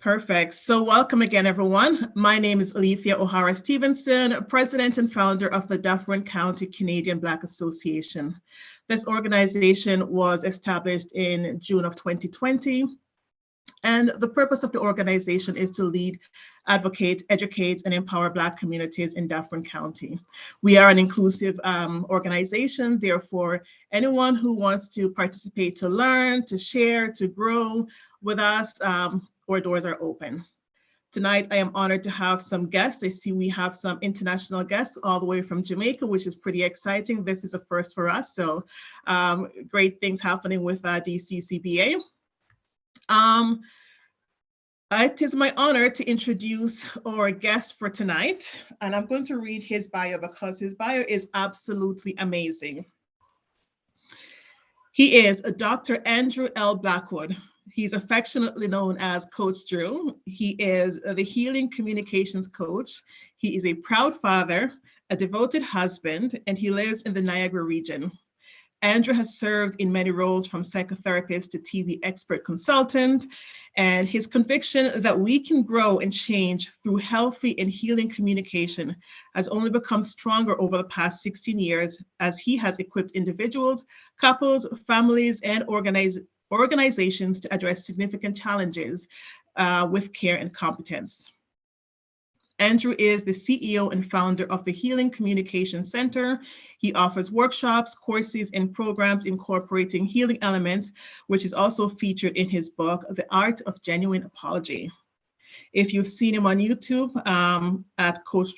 Perfect. So welcome again, everyone. My name is Alethia O'Hara Stephenson, President and founder of the Dufferin County Canadian Black Association. This organization was established in June of 2020. And the purpose of the organization is to lead, advocate, educate, and empower Black communities in Dufferin County. We are an inclusive organization. Therefore, anyone who wants to participate, to learn, to share, to grow with us, our doors are open. Tonight, I am honored to have some guests. I see we have some international guests all the way from Jamaica, which is pretty exciting. This is a first for us. So great things happening with DCCBA. It is my honor to introduce our guest for tonight, and I'm going to read his bio because his bio is absolutely amazing. He is Dr. Andrew L. Blackwood. He's affectionately known as Coach Drew. He is the Healing Communications Coach. He is a proud father, a devoted husband, and he lives in the Niagara region. Andrew has served in many roles, from psychotherapist to TV expert consultant, and his conviction that we can grow and change through healthy and healing communication has only become stronger over the past 16 years as he has equipped individuals, couples, families, and organizations to address significant challenges with care and competence. Andrew is the CEO and founder of the Healing Communication Center. He offers workshops, courses, and programs incorporating healing elements, which is also featured in his book, The Art of Genuine Apology. If you've seen him on YouTube at Coach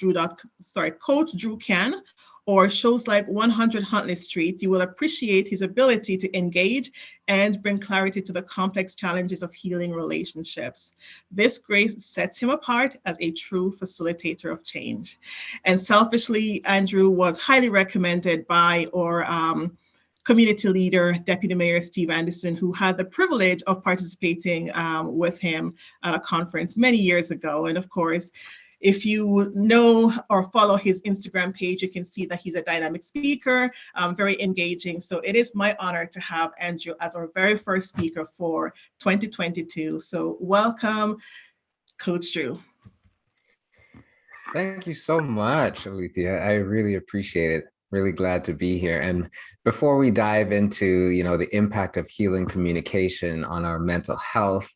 Drew Can, or shows like 100 Huntley Street, you will appreciate his ability to engage and bring clarity to the complex challenges of healing relationships. This grace sets him apart as a true facilitator of change. And selfishly, Andrew was highly recommended by our community leader, Deputy Mayor Steve Anderson, who had the privilege of participating with him at a conference many years ago. And of course, if you know or follow his Instagram page, you can see that he's a dynamic speaker, very engaging. So it is my honor to have Andrew as our very first speaker for 2022. So welcome, Coach Drew. Thank you so much, Alethia. I really appreciate it. Really glad to be here. And before we dive into, the impact of healing communication on our mental health,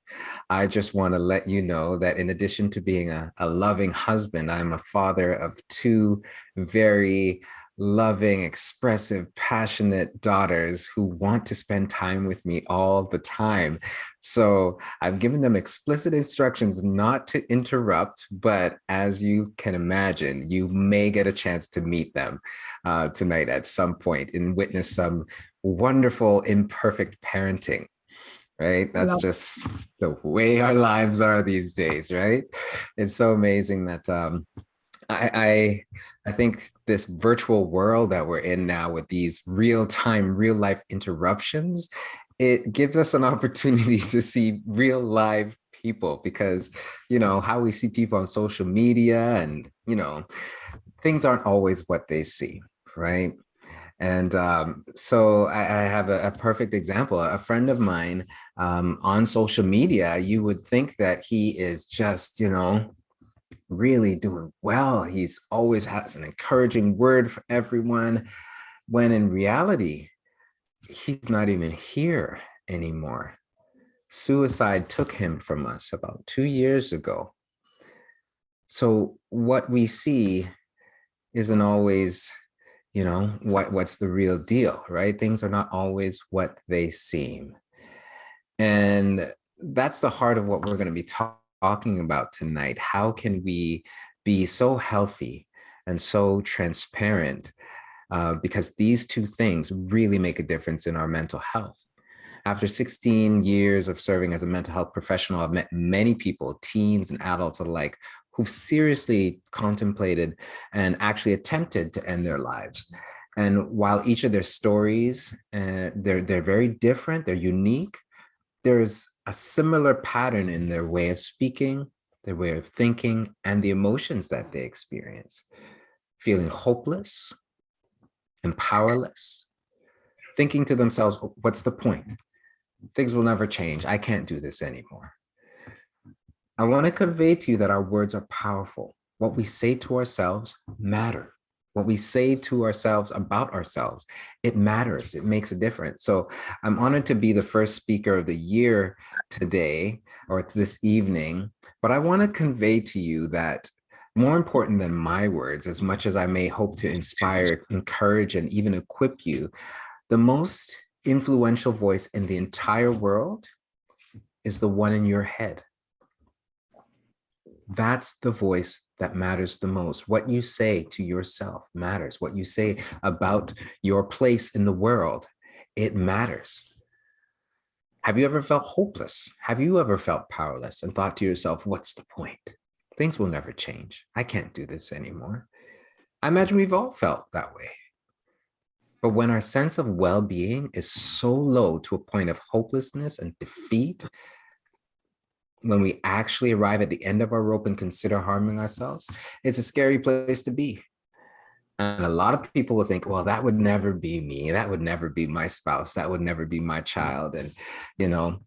I just want to let you know that in addition to being a loving husband, I'm a father of two very loving, expressive, passionate daughters who want to spend time with me all the time. So I've given them explicit instructions not to interrupt, but as you can imagine, you may get a chance to meet them tonight at some point and witness some wonderful, imperfect parenting. Right? That's just the way our lives are these days, right? It's so amazing that I think this virtual world that we're in now with these real-time, real-life interruptions, it gives us an opportunity to see real live people because, how we see people on social media and, things aren't always what they see, right? And so I have a perfect example. A friend of mine on social media, you would think that he is just, really doing well. He's always has an encouraging word for everyone, when in reality, he's not even here anymore. Suicide took him from us about 2 years ago. So what we see isn't always, what's the real deal, right? Things are not always what they seem. And that's the heart of what we're going to be talking about tonight. How can we be so healthy and so transparent? Because these two things really make a difference in our mental health. After 16 years of serving as a mental health professional, I've met many people, teens and adults alike, who've seriously contemplated and actually attempted to end their lives. And while each of their stories, they're very different, they're unique, there's a similar pattern in their way of speaking, their way of thinking, and the emotions that they experience. Feeling hopeless and powerless, thinking to themselves, what's the point? Things will never change. I can't do this anymore. I want to convey to you that our words are powerful. What we say to ourselves matter. What we say to ourselves about ourselves, it matters. It makes a difference. So I'm honored to be the first speaker of the year today or this evening, but I want to convey to you that more important than my words, as much as I may hope to inspire, encourage, and even equip you, the most influential voice in the entire world is the one in your head. That's the voice that matters the most. What you say to yourself matters. What you say about your place in the world, it matters. Have you ever felt hopeless? Have you ever felt powerless and thought to yourself, what's the point? Things will never change. I can't do this anymore. I imagine we've all felt that way. But when our sense of well-being is so low to a point of hopelessness and defeat, when we actually arrive at the end of our rope and consider harming ourselves, it's a scary place to be. And a lot of people will think, well, that would never be me. That would never be my spouse. That would never be my child. And, you know,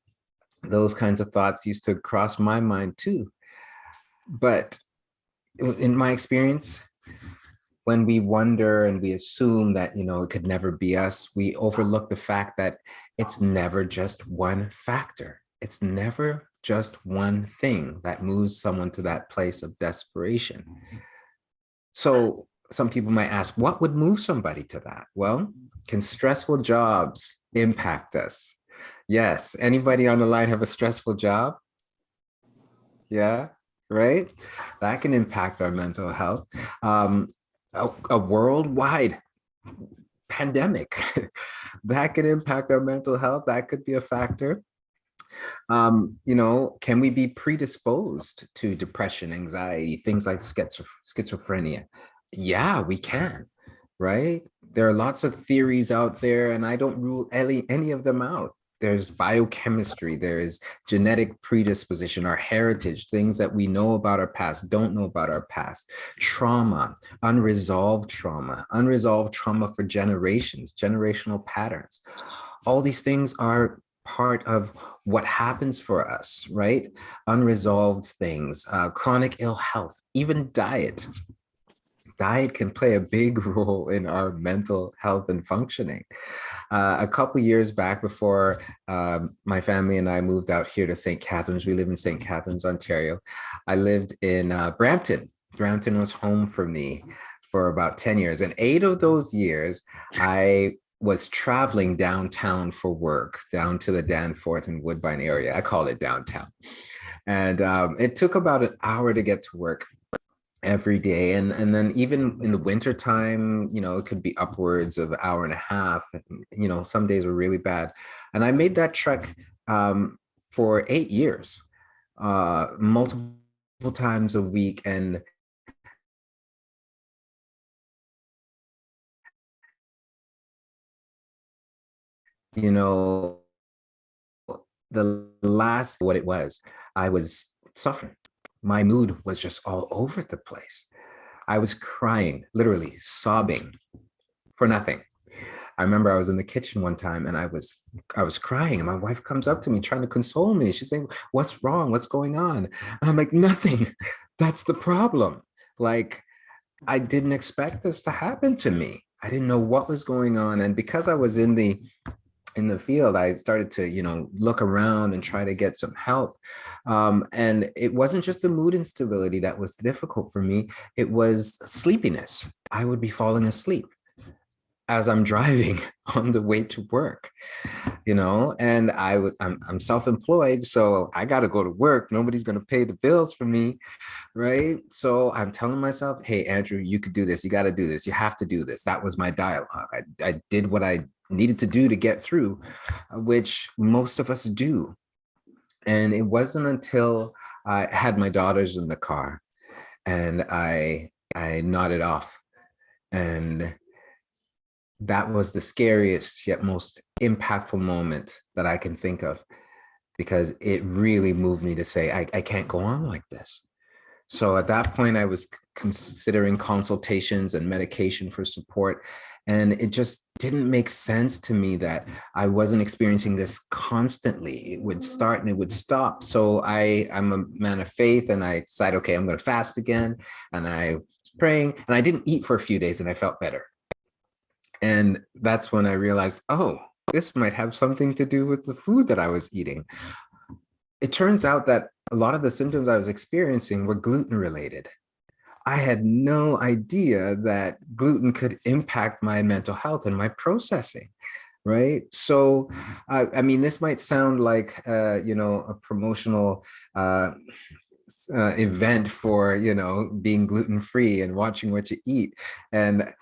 those kinds of thoughts used to cross my mind too. But in my experience, when we wonder and we assume that, you know, it could never be us, we overlook the fact that it's never just one factor. It's never just one thing that moves someone to that place of desperation. So some people might ask, what would move somebody to that? Well, can stressful jobs impact us? Yes. Anybody on the line have a stressful job? Yeah, right? That can impact our mental health. A worldwide pandemic, that could impact our mental health. That could be a factor. You know, can we be predisposed to depression, anxiety, things like schizophrenia? Yeah, we can, right? There are lots of theories out there, and I don't rule any of them out. There's biochemistry, there is genetic predisposition, our heritage, things that we know about our past, don't know about our past, trauma, unresolved trauma for generations, generational patterns. All these things are part of what happens for us, right? Unresolved things, chronic ill health, even diet. Diet can play a big role in our mental health and functioning. A couple years back, before my family and I moved out here to St. Catharines, we live in St. Catharines, Ontario. I lived in Brampton. Brampton was home for me for about 10 years. And 8 of those years, I was traveling downtown for work, down to the Danforth and Woodbine area. I call it downtown. And it took about an hour to get to work every day. And then even in the winter time, you know, it could be upwards of an hour and a half. You know, some days were really bad. And I made that trek for 8 years, multiple times a week. And you know, the last, what it was, I was suffering. My mood was just all over the place. I was crying, literally sobbing for nothing. I remember I was in the kitchen one time and I was crying, and my wife comes up to me trying to console me. She's saying, "What's wrong? What's going on?" And I'm like, "Nothing." That's the problem. Like, I didn't expect this to happen to me. I didn't know what was going on. And because I was in the field, I started to, you know, look around and try to get some help. And it wasn't just the mood instability that was difficult for me. It was sleepiness. I would be falling asleep as I'm driving on the way to work, you know, and I'm self-employed, so I got to go to work. Nobody's going to pay the bills for me, right? So I'm telling myself, hey, Andrew, you could do this. You got to do this. You have to do this. That was my dialogue. I did what I needed to do to get through, which most of us do. And it wasn't until I had my daughters in the car and I nodded off, and that was the scariest yet most impactful moment that I can think of, because it really moved me to say, I can't go on like this. So at that point, I was considering consultations and medication for support, and it just didn't make sense to me that I wasn't experiencing this constantly. It would start and it would stop. So I'm a man of faith, and I decided, okay, I'm going to fast again. And I was praying, and I didn't eat for a few days, and I felt better. And that's when I realized, oh, this might have something to do with the food that I was eating. It turns out that a lot of the symptoms I was experiencing were gluten related. I had no idea that gluten could impact my mental health and my processing, right? So, I mean, this might sound like, a promotional event for, being gluten-free and watching what you eat. And,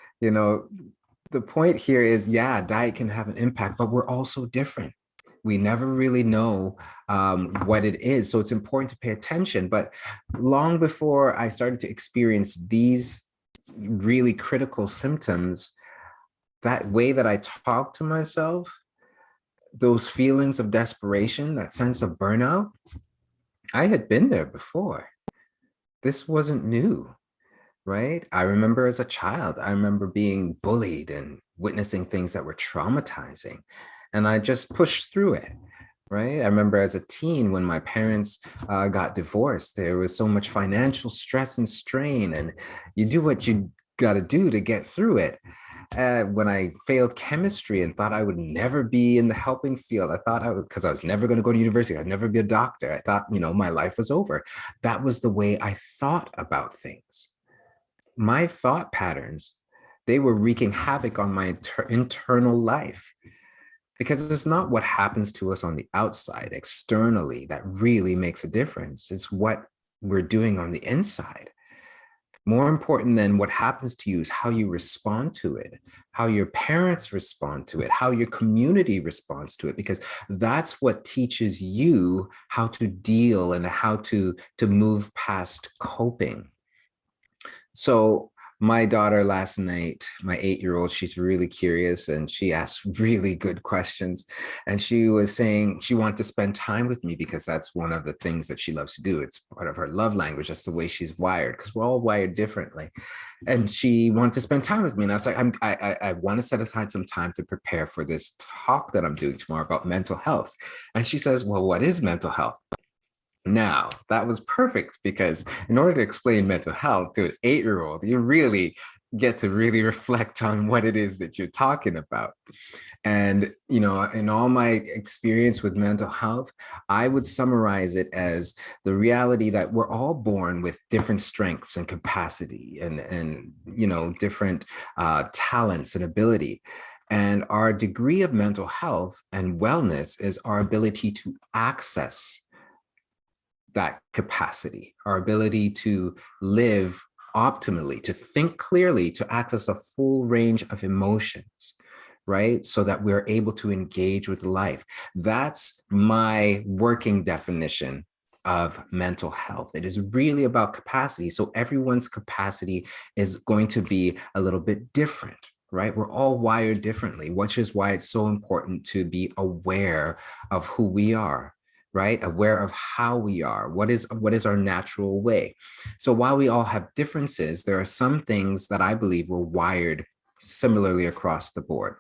the point here is, yeah, diet can have an impact, but we're also different. We never really know what it is. So it's important to pay attention. But long before I started to experience these really critical symptoms, that way that I talk to myself, those feelings of desperation, that sense of burnout, I had been there before. This wasn't new, right? I remember as a child, I remember being bullied and witnessing things that were traumatizing. And I just pushed through it, right? I remember as a teen when my parents got divorced, there was so much financial stress and strain, and you do what you got to do to get through it. When I failed chemistry and thought I would never be in the helping field, I thought I would, because I was never going to go to university, I'd never be a doctor. I thought, my life was over. That was the way I thought about things. My thought patterns, they were wreaking havoc on my internal life, because it's not what happens to us on the outside externally that really makes a difference. It's what we're doing on the inside. More important than what happens to you is how you respond to it, how your parents respond to it, how your community responds to it, because that's what teaches you how to deal and how to move past coping. So my daughter last night, my 8-year-old, she's really curious and she asked really good questions. And she was saying she wanted to spend time with me because that's one of the things that she loves to do. It's part of her love language. That's the way she's wired, because we're all wired differently. And she wanted to spend time with me. And I was like, I want to set aside some time to prepare for this talk that I'm doing tomorrow about mental health. And she says, well, what is mental health? Now, that was perfect, because in order to explain mental health to an 8-year-old, you really get to really reflect on what it is that you're talking about. And, in all my experience with mental health, I would summarize it as the reality that we're all born with different strengths and capacity and different talents and ability. And our degree of mental health and wellness is our ability to access that capacity, our ability to live optimally, to think clearly, to access a full range of emotions, right? So that we're able to engage with life. That's my working definition of mental health. It is really about capacity. So everyone's capacity is going to be a little bit different, right? We're all wired differently, which is why it's so important to be aware of who we are, right? Aware of how we are. What is our natural way? So while we all have differences, there are some things that I believe we're wired similarly across the board.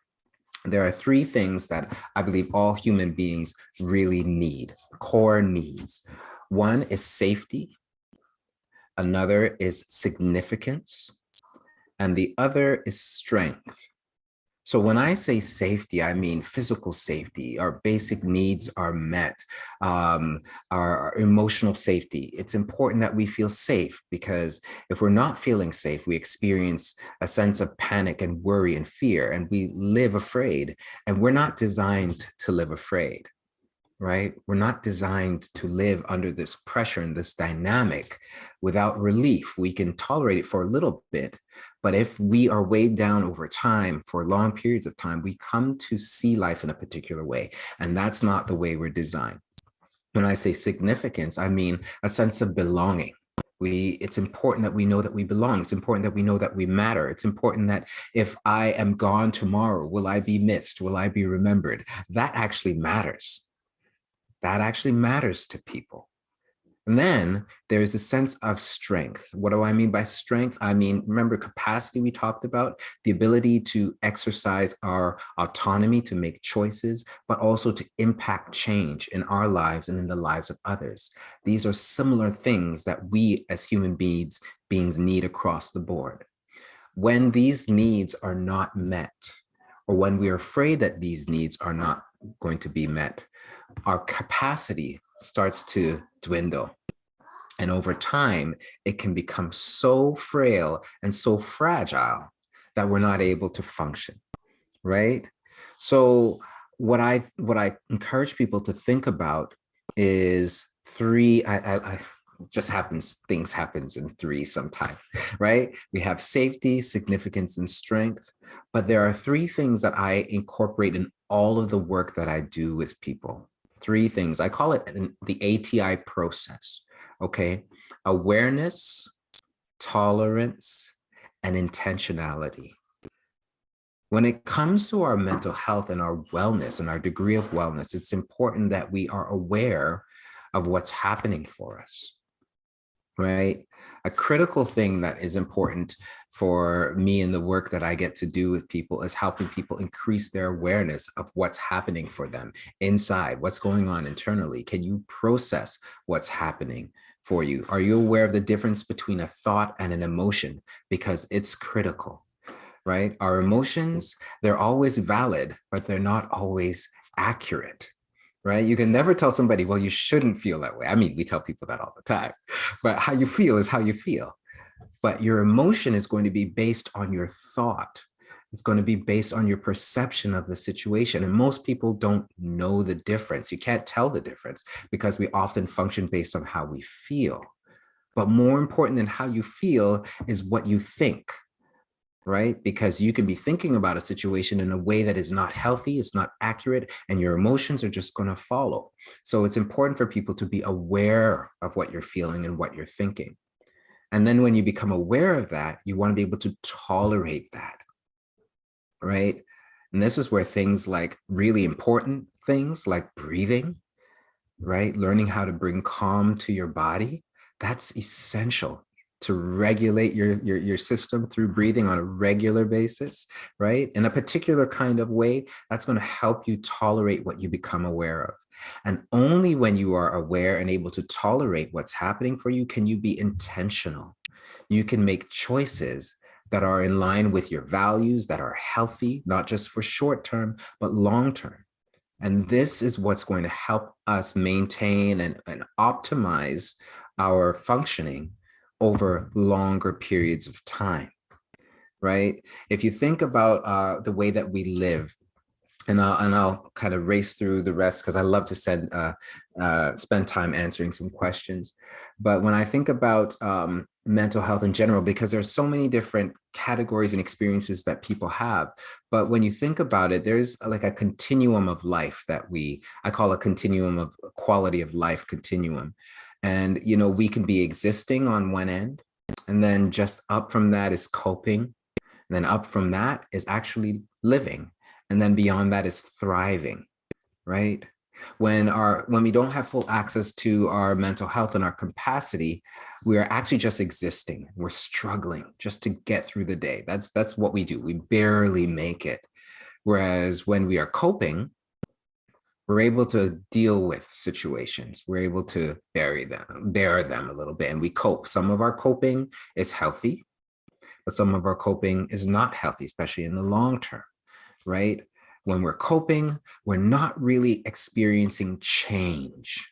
There are 3 things that I believe all human beings really need, core needs. One is safety, another is significance, and the other is strength. So when I say safety, I mean physical safety. Our basic needs are met, our emotional safety. It's important that we feel safe, because if we're not feeling safe, we experience a sense of panic and worry and fear, and we live afraid. And we're not designed to live afraid, right? We're not designed to live under this pressure and this dynamic without relief. We can tolerate it for a little bit, but if we are weighed down over time for long periods of time, we come to see life in a particular way, and that's not the way we're designed. When I say significance, I mean a sense of belonging. It's important that we know that we belong. It's important that we know that we matter. It's important that if I am gone tomorrow, will I be missed? Will I be remembered? That actually matters. That actually matters to people. And then there is a sense of strength. What do I mean by strength? I mean, remember capacity we talked about, the ability to exercise our autonomy to make choices, but also to impact change in our lives and in the lives of others. These are similar things that we as human beings need across the board. When these needs are not met, or when we are afraid that these needs are not going to be met, our capacity starts to dwindle. And over time, it can become so frail and so fragile that we're not able to function, right? So what I encourage people to think about is three. I just happens things happens in three sometimes, right? We have safety, significance, and strength. But there are three things that I incorporate in all of the work that I do with people. Three things. I call it the ATI process. Okay, awareness, tolerance, and intentionality. When it comes to our mental health and our wellness and our degree of wellness, it's important that we are aware of what's happening for us, right? A critical thing that is important for me in the work that I get to do with people is helping people increase their awareness of what's happening for them inside, what's going on internally. Can you process what's happening for you? Are you aware of the difference between a thought and an emotion? Because it's critical, right? Our emotions, they're always valid, but they're not always accurate. Right? You can never tell somebody, well, you shouldn't feel that way. I mean, we tell people that all the time, but how you feel is how you feel. But your emotion is going to be based on your thought. It's going to be based on your perception of the situation. And most people don't know the difference. You can't tell the difference because we often function based on how we feel. But more important than how you feel is what you think, right? Because you can be thinking about a situation in a way that is not healthy, it's not accurate, and your emotions are just going to follow. So it's important for people to be aware of what you're feeling and what you're thinking. And then when you become aware of that, you want to be able to tolerate that, right? And this is where things like really important things like breathing, right? Learning how to bring calm to your body, that's essential to regulate your system through breathing on a regular basis, right? In a particular kind of way, that's going to help you tolerate what you become aware of. And only when you are aware and able to tolerate what's happening for you can you be intentional. You can make choices that are in line with your values, that are healthy, not just for short term, but long term. And this is what's going to help us maintain and optimize our functioning over longer periods of time, right? If you think about the way that we live, and I'll kind of race through the rest because I love to spend time answering some questions. But when I think about mental health in general, because there's so many different categories and experiences that people have, but when you think about it, there's like a continuum of life that I call a continuum of quality of life continuum. And, you know, we can be existing on one end, and then just up from that is coping. And then up from that is actually living. And then beyond that is thriving, right? When we don't have full access to our mental health and our capacity, we are actually just existing. We're struggling just to get through the day. That's what we do. We barely make it. Whereas when we are coping, we're able to deal with situations. We're able to bear them a little bit, and we cope. Some of our coping is healthy, but some of our coping is not healthy, especially in the long term, right? When we're coping, we're not really experiencing change,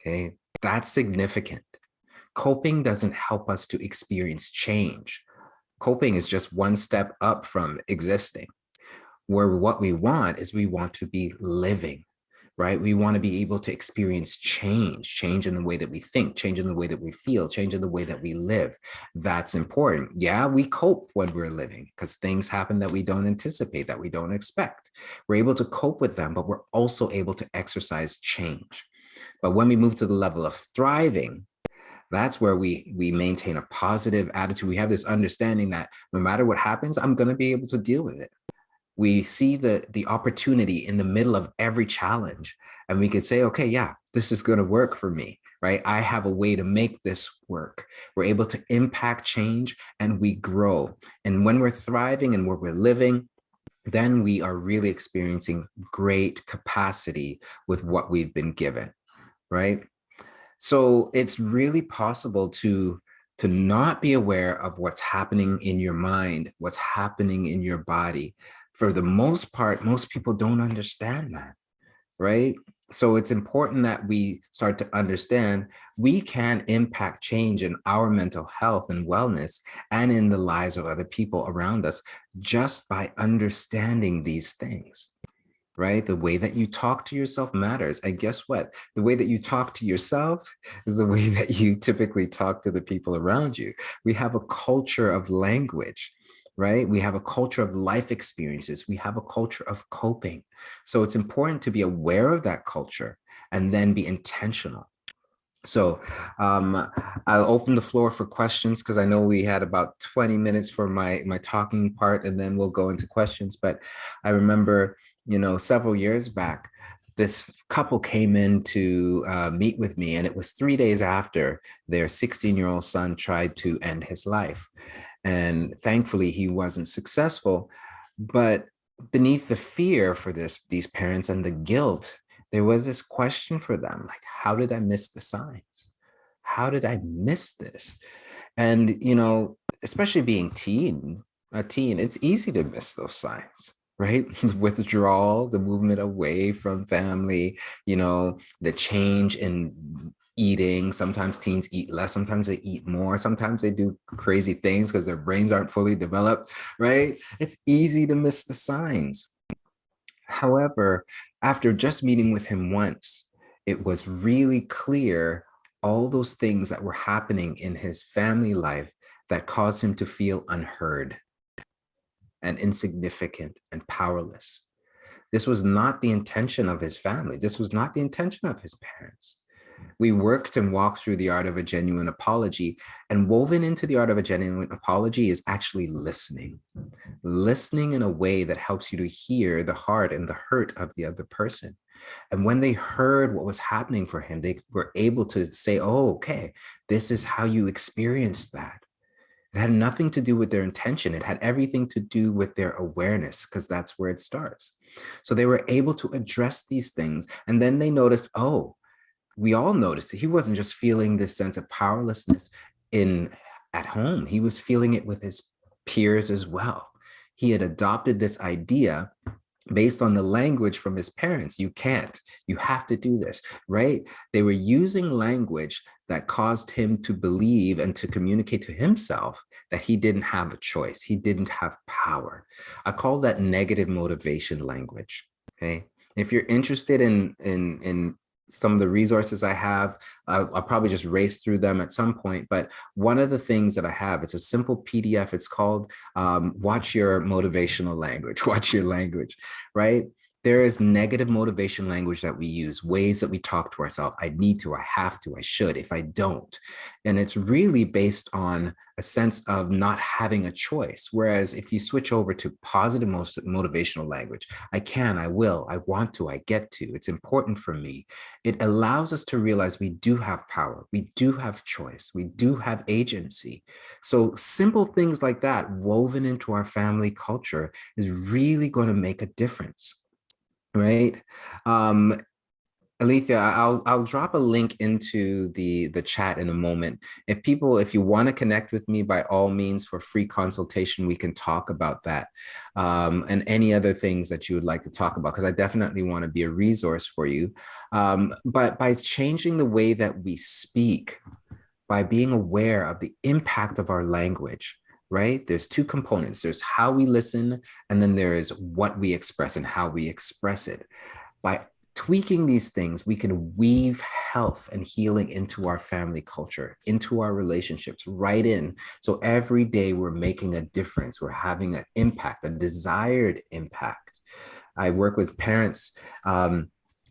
okay? That's significant. Coping doesn't help us to experience change. Coping is just one step up from existing, where what we want is we want to be living, right? We want to be able to experience change in the way that we think, change in the way that we feel, change in the way that we live. That's important. Yeah, we cope when we're living because things happen that we don't anticipate, that we don't expect. We're able to cope with them, but we're also able to exercise change. But when we move to the level of thriving, that's where we maintain a positive attitude. We have this understanding that no matter what happens, I'm going to be able to deal with it. We see the opportunity in the middle of every challenge, and we could say, okay, yeah, this is going to work for me. right? I have a way to make this work. We're able to impact change and we grow. And when we're thriving and where we're living, then we are really experiencing great capacity with what we've been given, right? So it's really possible to not be aware of what's happening in your mind, what's happening in your body. For the most part, most people don't understand that, right? So it's important that we start to understand we can impact change in our mental health and wellness and in the lives of other people around us just by understanding these things, right? The way that you talk to yourself matters. And guess what? The way that you talk to yourself is the way that you typically talk to the people around you. We have a culture of language, right? We have a culture of life experiences. We have a culture of coping. So it's important to be aware of that culture and then be intentional. So I'll open the floor for questions because I know we had about 20 minutes for my talking part, and then we'll go into questions. But I remember, several years back, this couple came in to meet with me, and it was 3 days after their 16-year-old son tried to end his life. And thankfully, he wasn't successful. But beneath the fear for these parents and the guilt, there was this question for them, like, how did I miss the signs? How did I miss this? And, especially being a teen, it's easy to miss those signs, right? Withdrawal, the movement away from family, the change in eating. Sometimes teens eat less, sometimes they eat more, sometimes they do crazy things because their brains aren't fully developed, right? It's easy to miss the signs. However, after just meeting with him once, it was really clear all those things that were happening in his family life that caused him to feel unheard and insignificant and powerless. This was not the intention of his family. This was not the intention of his parents. We worked and walked through the art of a genuine apology, and woven into the art of a genuine apology is actually listening. Listening in a way that helps you to hear the heart and the hurt of the other person. And when they heard what was happening for him, they were able to say, oh, okay, this is how you experienced that. It had nothing to do with their intention. It had everything to do with their awareness, because that's where it starts. So they were able to address these things. And then they noticed, oh, we all noticed that he wasn't just feeling this sense of powerlessness at home. He was feeling it with his peers as well. He had adopted this idea based on the language from his parents. You can't, you have to do this, right? They were using language that caused him to believe and to communicate to himself that he didn't have a choice. He didn't have power. I call that negative motivation language, okay? If you're interested in some of the resources I have, I'll probably just race through them at some point. But one of the things that I have, it's a simple PDF. It's called Watch Your Motivational Language, Watch Your Language, right? There is negative motivation language that we use, ways that we talk to ourselves. I need to, I have to, I should, if I don't. And it's really based on a sense of not having a choice. Whereas if you switch over to positive motivational language, I can, I will, I want to, I get to, it's important for me. It allows us to realize we do have power, we do have choice, we do have agency. So simple things like that woven into our family culture is really going to make a difference. Right. Alethia, I'll drop a link into the chat in a moment. If you want to connect with me, by all means, for free consultation, we can talk about that, and any other things that you would like to talk about, because I definitely want to be a resource for you. But by changing the way that we speak, by being aware of the impact of our language, right? There's two components. There's how we listen, and then there is what we express and how we express it. By tweaking these things, we can weave health and healing into our family culture, into our relationships, right in. So every day we're making a difference. We're having an impact, a desired impact. I work with parents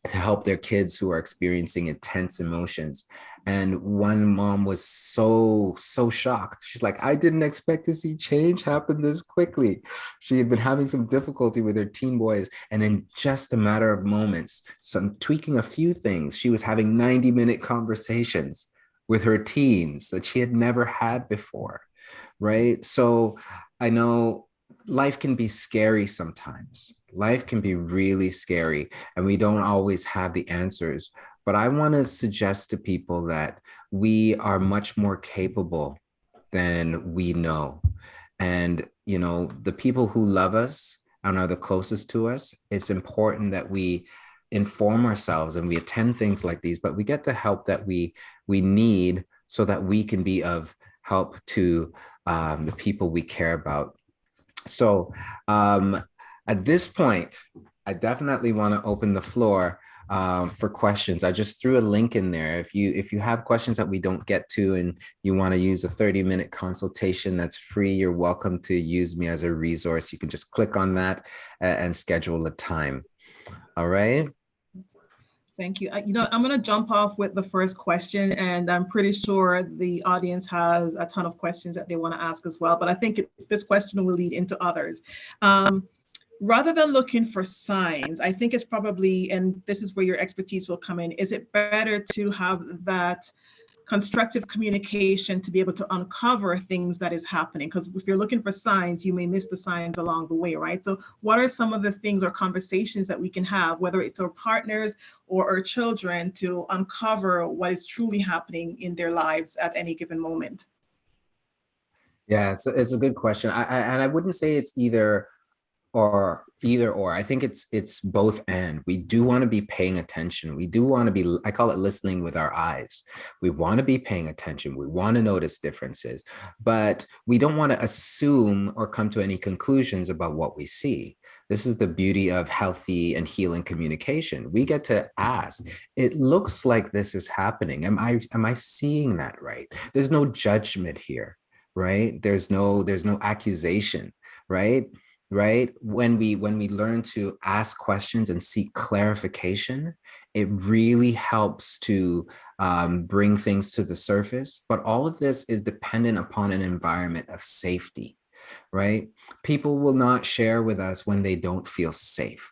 to help their kids who are experiencing intense emotions. And one mom was so shocked. She's like, I didn't expect to see change happen this quickly. She had been having some difficulty with her teen boys. And in just a matter of moments, some tweaking a few things, she was having 90-minute conversations with her teens that she had never had before. Right. So I know life can be scary sometimes. Life can be really scary, and we don't always have the answers. But I want to suggest to people that we are much more capable than we know. And, you know, the people who love us and are the closest to us, it's important that we inform ourselves and we attend things like these, but we get the help that we need so that we can be of help to the people we care about. So at this point, I definitely want to open the floor for questions. I just threw a link in there. If you have questions that we don't get to and you want to use a 30-minute consultation that's free, you're welcome to use me as a resource. You can just click on that and schedule a time. All right. Thank you. You know, I'm going to jump off with the first question, and I'm pretty sure the audience has a ton of questions that they want to ask as well. But I think this question will lead into others. Rather than looking for signs, I think it's probably, and this is where your expertise will come in, is it better to have that constructive communication to be able to uncover things that is happening? Because if you're looking for signs, you may miss the signs along the way, right? So what are some of the things or conversations that we can have, whether it's our partners or our children, to uncover what is truly happening in their lives at any given moment? Yeah, it's a good question. And I wouldn't say it's either or. I think it's both and. We do want to be paying attention. We do want to be, I call it listening with our eyes. We want to be paying attention. We want to notice differences, but we don't want to assume or come to any conclusions about what we see. This is the beauty of healthy and healing communication. We get to ask, it looks like this is happening. Am I seeing that right? There's no judgment here, right? There's no accusation, right? Right, when we learn to ask questions and seek clarification, it really helps to bring things to the surface. But all of this is dependent upon an environment of safety, right? People will not share with us when they don't feel safe,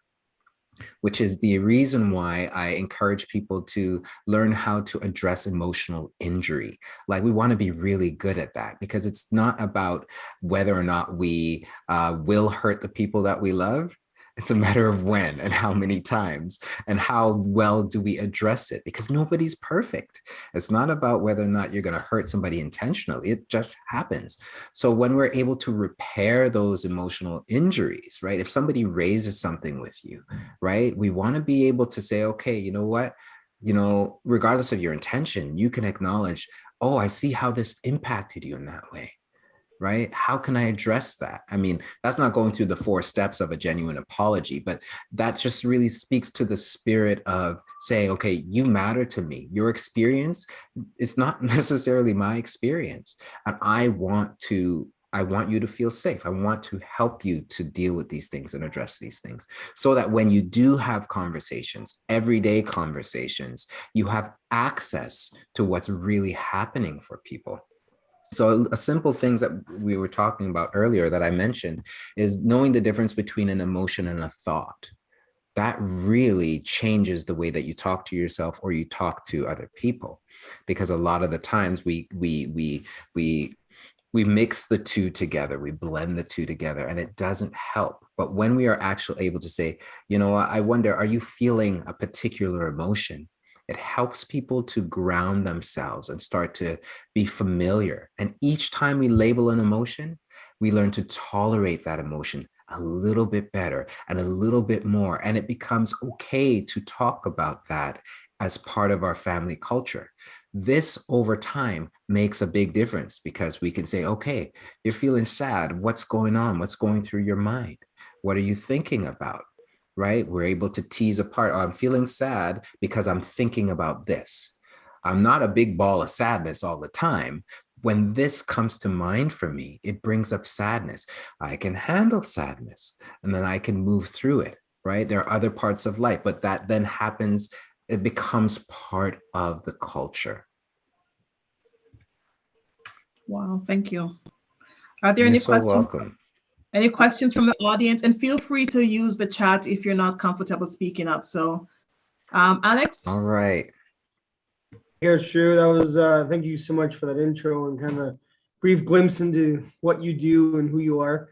which is the reason why I encourage people to learn how to address emotional injury. Like, we want to be really good at that, because it's not about whether or not we will hurt the people that we love. It's a matter of when and how many times and how well do we address it, because nobody's perfect. It's not about whether or not you're going to hurt somebody intentionally. It just happens. So when we're able to repair those emotional injuries, right? If somebody raises something with you, right? We want to be able to say, okay, you know what? You know, regardless of your intention, you can acknowledge, oh, I see how this impacted you in that way. Right? How can I address that? I mean, that's not going through the 4 steps of a genuine apology, but that just really speaks to the spirit of saying, okay, you matter to me. Your experience is not necessarily my experience. And I want you to feel safe. I want to help you to deal with these things and address these things, so that when you do have conversations, everyday conversations, you have access to what's really happening for people. So a simple things that we were talking about earlier that I mentioned is knowing the difference between an emotion and a thought. That really changes the way that you talk to yourself or you talk to other people, because a lot of the times we mix the two together, we blend the two together, and it doesn't help. But when we are actually able to say, you know, I wonder, are you feeling a particular emotion? It helps people to ground themselves and start to be familiar. And each time we label an emotion, we learn to tolerate that emotion a little bit better and a little bit more. And it becomes okay to talk about that as part of our family culture. This over time makes a big difference, because we can say, okay, you're feeling sad. What's going on? What's going through your mind? What are you thinking about? Right? We're able to tease apart. Oh, I'm feeling sad because I'm thinking about this. I'm not a big ball of sadness all the time. When this comes to mind for me, it brings up sadness. I can handle sadness, and then I can move through it. right? There are other parts of life, but that then happens, it becomes part of the culture. Wow, thank you. Are there You're any so questions? welcome. Any questions from the audience? And feel free to use the chat if you're not comfortable speaking up. So, Alex? All right. Yeah, sure. That was, thank you so much for that intro and kind of brief glimpse into what you do and who you are.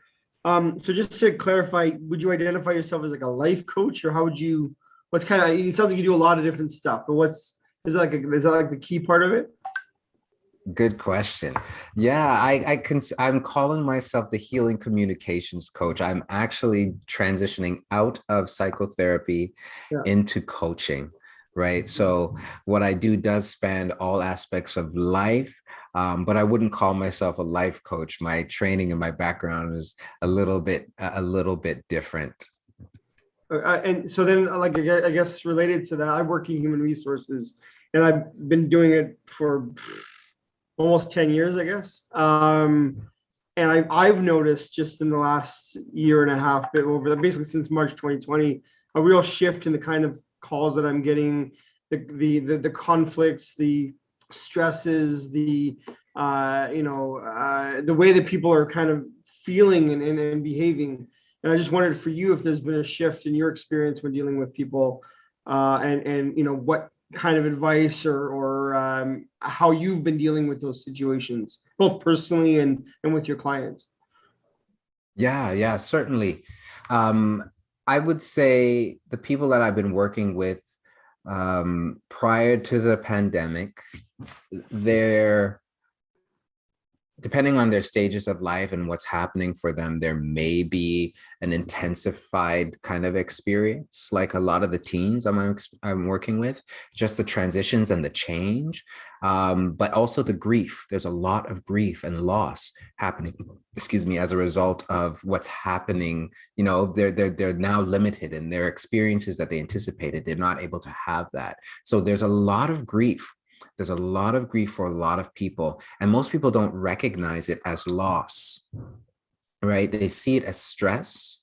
So just to clarify, would you identify yourself as like a life coach, or how would you, what's kind of, it sounds like you do a lot of different stuff, but is that like the key part of it? Good question. Yeah, I'm calling myself the healing communications coach. I'm actually transitioning out of psychotherapy into coaching, right? So what I do does span all aspects of life, but I wouldn't call myself a life coach. My training and my background is a little bit different. And so then, like, I guess related to that, I work in human resources, and I've been doing it for almost 10 years, I guess. And I've noticed just in the last year and a half, bit over basically since March 2020, a real shift in the kind of calls that I'm getting, the conflicts, the stresses, the way that people are kind of feeling and behaving. And I just wondered for you if there's been a shift in your experience when dealing with people, and what kind of advice or how you've been dealing with those situations, both personally and with your clients. Yeah, certainly. I would say the people that I've been working with prior to the pandemic, they're, depending on their stages of life and what's happening for them, there may be an intensified kind of experience, like a lot of the teens I'm working with, just the transitions and the change, but also the grief. There's a lot of grief and loss happening, as a result of what's happening. They're now limited in their experiences that they anticipated. They're not able to have that. So there's a lot of grief. There's a lot of grief for a lot of people, and most people don't recognize it as loss, right? They see it as stress,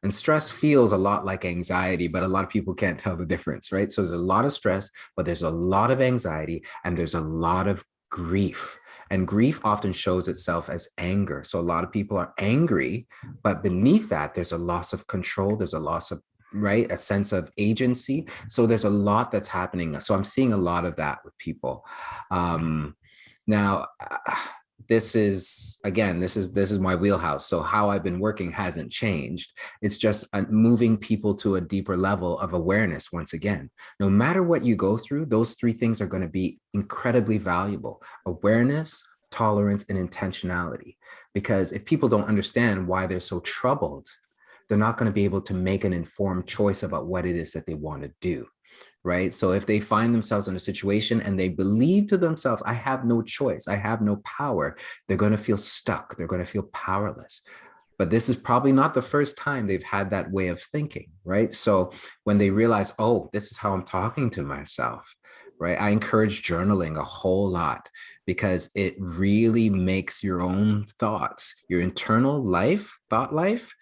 and stress feels a lot like anxiety, but a lot of people can't tell the difference, right? So there's a lot of stress, but there's a lot of anxiety, and there's a lot of grief. And grief often shows itself as anger. So a lot of people are angry, but beneath that, there's a loss of control. There's a loss of, right, a sense of agency. So there's a lot that's happening. So I'm seeing a lot of that with people. Now, this is my wheelhouse. So how I've been working hasn't changed. It's just moving people to a deeper level of awareness. Once again, no matter what you go through, those three things are going to be incredibly valuable: awareness, tolerance, and intentionality. Because if people don't understand why they're so troubled, they're not going to be able to make an informed choice about what it is that they want to do, right? So if they find themselves in a situation and they believe to themselves, I have no choice, I have no power, they're going to feel stuck. They're going to feel powerless. But this is probably not the first time they've had that way of thinking, right? So when they realize, oh, this is how I'm talking to myself, right? I encourage journaling a whole lot, because it really makes your own thoughts, your internal thought life,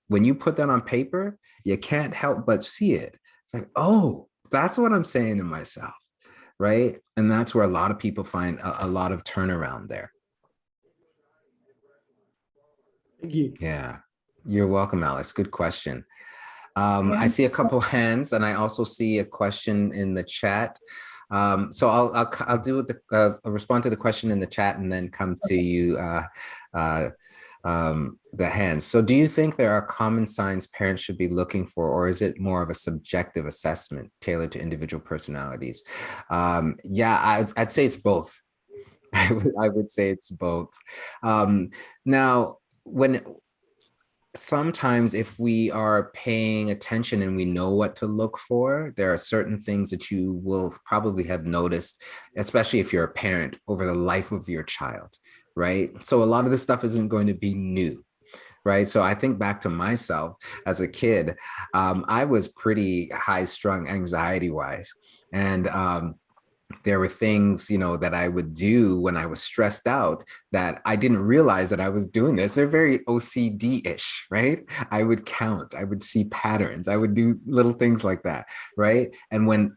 when you put that on paper, you can't help but see it. Like, oh, that's what I'm saying to myself, right? And that's where a lot of people find a lot of turnaround there. Thank you. Yeah, you're welcome, Alex. Good question. I see a couple hands, and I also see a question in the chat. So I'll do I'll respond to the question in the chat and then come to you, the hands. So do you think there are common signs parents should be looking for, or is it more of a subjective assessment tailored to individual personalities? Yeah, I'd say it's both. I would say it's both. Now, sometimes if we are paying attention and we know what to look for, there are certain things that you will probably have noticed, especially if you're a parent, over the life of your child, right? So a lot of this stuff isn't going to be new, right? So I think back to myself as a kid, I was pretty high strung anxiety wise. And There were things, that I would do when I was stressed out that I didn't realize that I was doing this. They're very OCD-ish, right? I would count, I would see patterns, I would do little things like that, right? And when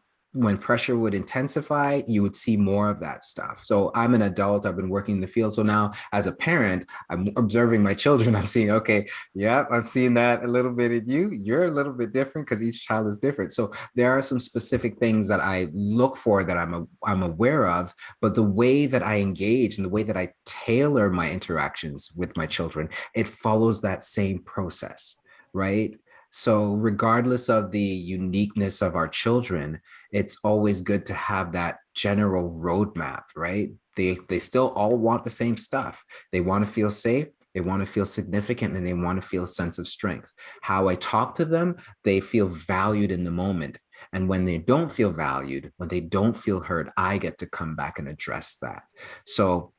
pressure would intensify, you would see more of that stuff. So I'm an adult, I've been working in the field. So now as a parent, I'm observing my children. I'm seeing, okay, yeah, I'm seeing that a little bit in you. You're a little bit different because each child is different. So there are some specific things that I look for that I'm aware of, but the way that I engage and the way that I tailor my interactions with my children, it follows that same process, right? So regardless of the uniqueness of our children, it's always good to have that general roadmap, right? They still all want the same stuff. They want to feel safe, they want to feel significant, and they want to feel a sense of strength. How I talk to them, they feel valued in the moment. And when they don't feel valued, when they don't feel heard, I get to come back and address that. So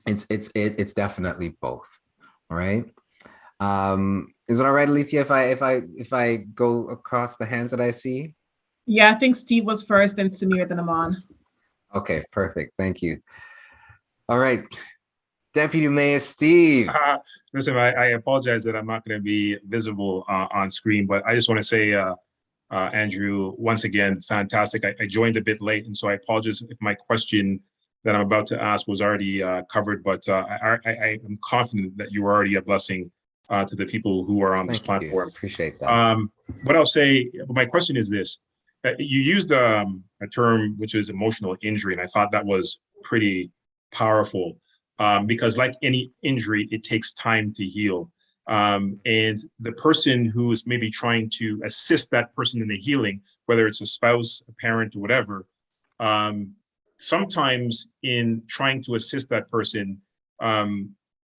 it's definitely both. All right. Is it all right, Alethia, if I go across the hands that I see? Yeah, I think Steve was first, then Samir, then Aman. Okay, perfect. Thank you. All right, Deputy Mayor Steve. Listen, I apologize that I'm not going to be visible on screen, but I just want to say, Andrew, once again, fantastic. I joined a bit late, and so I apologize if my question that I'm about to ask was already covered, but I am confident that you are already a blessing to the people who are on this platform. Appreciate that. What I'll say, my question is this. You used a term which is emotional injury, and I thought that was pretty powerful because like any injury, it takes time to heal. And the person who is maybe trying to assist that person in the healing, whether it's a spouse, a parent, or whatever, sometimes in trying to assist that person,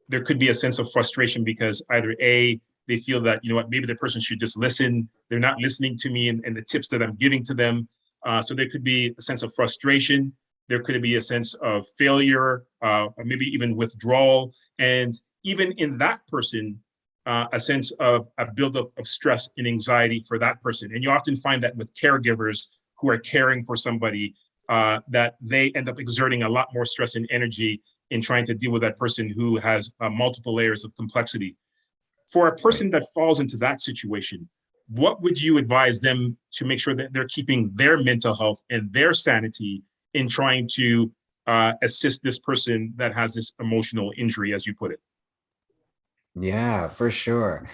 there could be a sense of frustration because either A, they feel that, maybe the person should just listen. They're not listening to me and the tips that I'm giving to them. So there could be a sense of frustration. There could be a sense of failure, or maybe even withdrawal. And even in that person, a sense of a buildup of stress and anxiety for that person. And you often find that with caregivers who are caring for somebody, that they end up exerting a lot more stress and energy in trying to deal with that person who has multiple layers of complexity. For a person that falls into that situation, what would you advise them to make sure that they're keeping their mental health and their sanity in trying to assist this person that has this emotional injury, as you put it? Yeah, for sure.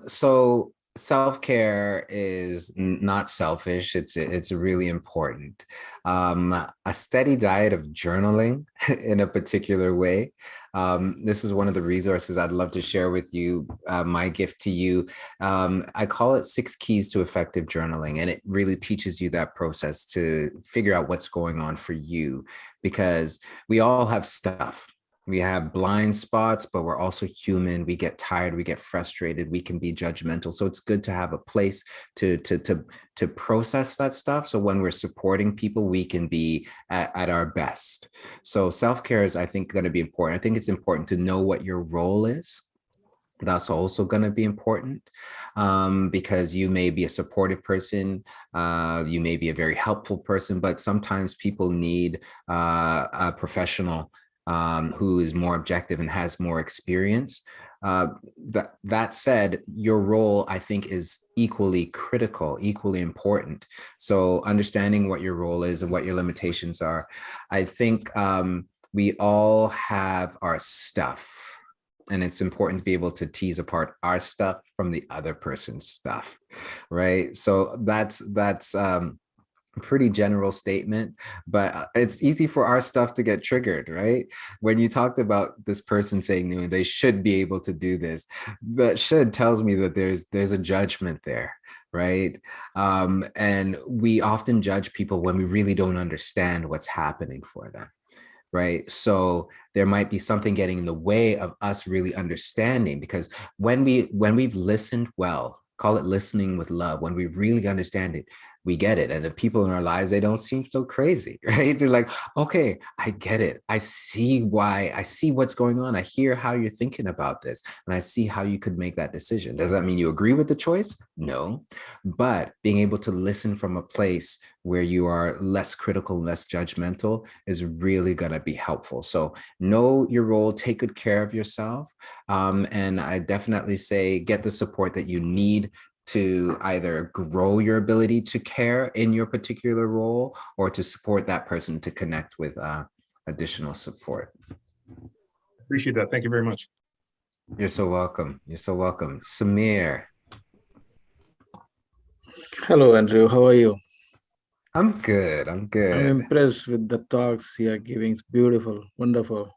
So self-care is not selfish. It's really important. A steady diet of journaling in a particular way. This is one of the resources I'd love to share with you. My gift to you. I call it 6 Keys to Effective Journaling, and it really teaches you that process to figure out what's going on for you, because we all have stuff. We have blind spots, but we're also human. We get tired, we get frustrated, we can be judgmental. So it's good to have a place to process that stuff. So when we're supporting people, we can be at our best. So self-care is, I think, going to be important. I think it's important to know what your role is. That's also going to be important because you may be a supportive person, you may be a very helpful person, but sometimes people need a professional who is more objective and has more experience. That said, your role, I think, is equally critical, equally important. So understanding what your role is and what your limitations are. I think we all have our stuff, and it's important to be able to tease apart our stuff from the other person's stuff, right? So that's pretty general statement, but it's easy for our stuff to get triggered, right? When you talked about this person saying they should be able to do this, that should tells me that there's a judgment there, right? And we often judge people when we really don't understand what's happening for them, right? So there might be something getting in the way of us really understanding, because when we've listened well, call it listening with love, when we really understand it, we get it. And the people in our lives, they don't seem so crazy, right? They're like, okay, I get it. I see why, I see what's going on. I hear how you're thinking about this, and I see how you could make that decision. Does that mean you agree with the choice? No. But being able to listen from a place where you are less critical, less judgmental is really going to be helpful. So know your role, take good care of yourself. And I definitely say get the support that you need to either grow your ability to care in your particular role, or to support that person to connect with additional support. Appreciate that. Thank you very much. You're so welcome. You're so welcome. Samir. Hello, Andrew. How are you? I'm good. I'm good. I'm impressed with the talks you are giving. It's beautiful, wonderful.